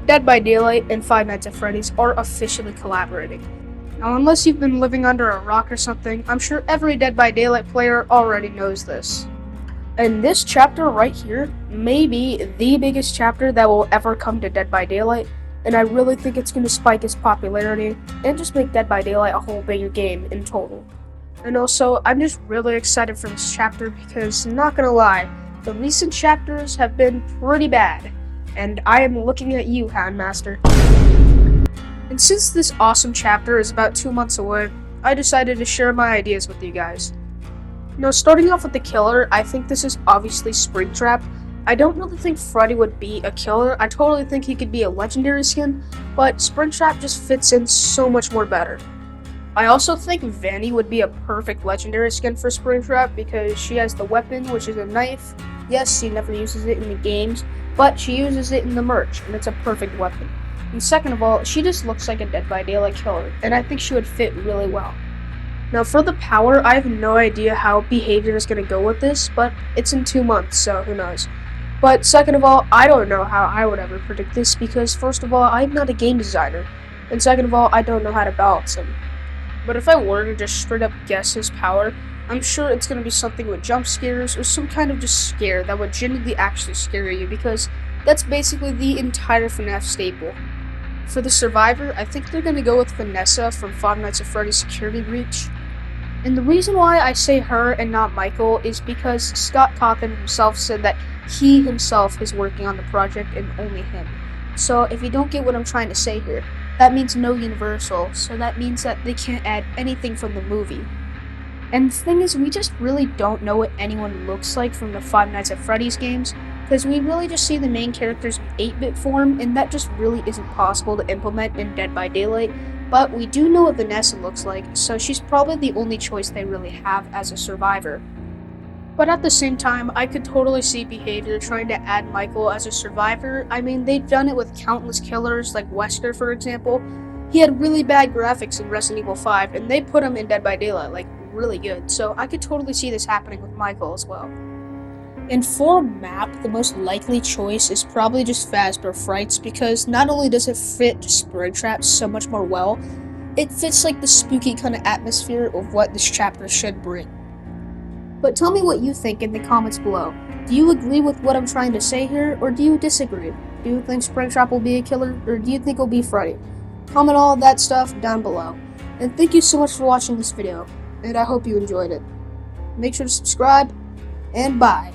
Dead by Daylight and Five Nights at Freddy's are officially collaborating. Now, unless you've been living under a rock or something, I'm sure every Dead by Daylight player already knows this. And this chapter right here may be the biggest chapter that will ever come to Dead by Daylight, and I really think it's going to spike its popularity and just make Dead by Daylight a whole bigger game in total. And also, I'm just really excited for this chapter because, not gonna lie, the recent chapters have been pretty bad, and I am looking at you, Houndmaster. And since this awesome chapter is about 2 months away, I decided to share my ideas with you guys. Now, starting off with the killer, I think this is obviously Springtrap. I don't really think Freddy would be a killer. I totally think he could be a legendary skin, but Springtrap just fits in so much more better. I also think Vanny would be a perfect legendary skin for Springtrap because she has the weapon, which is a knife. Yes, she never uses it in the games, but she uses it in the merch, and it's a perfect weapon. And second of all, she just looks like a Dead by Daylight killer, and I think she would fit really well. Now for the power, I have no idea how Behavior is going to go with this, but it's in 2 months, so who knows. But second of all, I don't know how I would ever predict this because first of all, I'm not a game designer, and second of all, I don't know how to balance him. But if I were to just straight up guess his power, I'm sure it's going to be something with jump scares or some kind of just scare that would genuinely actually scare you because that's basically the entire FNAF staple. For the survivor, I think they're going to go with Vanessa from Five Nights at Freddy's Security Breach. And the reason why I say her and not Michael is because Scott Cawthon himself said that he himself is working on the project and only him. So if you don't get what I'm trying to say here, that means no Universal, so that means that they can't add anything from the movie. And the thing is, we just really don't know what anyone looks like from the Five Nights at Freddy's games, because we really just see the main characters in 8-bit form, and that just really isn't possible to implement in Dead by Daylight. But we do know what Vanessa looks like, so she's probably the only choice they really have as a survivor. But at the same time, I could totally see Behavior trying to add Michael as a survivor. I mean, they've done it with countless killers, like Wesker for example. He had really bad graphics in Resident Evil 5, and they put him in Dead by Daylight, like, really good. So I could totally see this happening with Michael as well. And for map, the most likely choice is probably just Fazbear Frights, because not only does it fit Springtrap so much more well, it fits like the spooky kind of atmosphere of what this chapter should bring. But tell me what you think in the comments below. Do you agree with what I'm trying to say here, or do you disagree? Do you think Springtrap will be a killer, or do you think it'll be Freddy? Comment all of that stuff down below. And thank you so much for watching this video, and I hope you enjoyed it. Make sure to subscribe, and bye.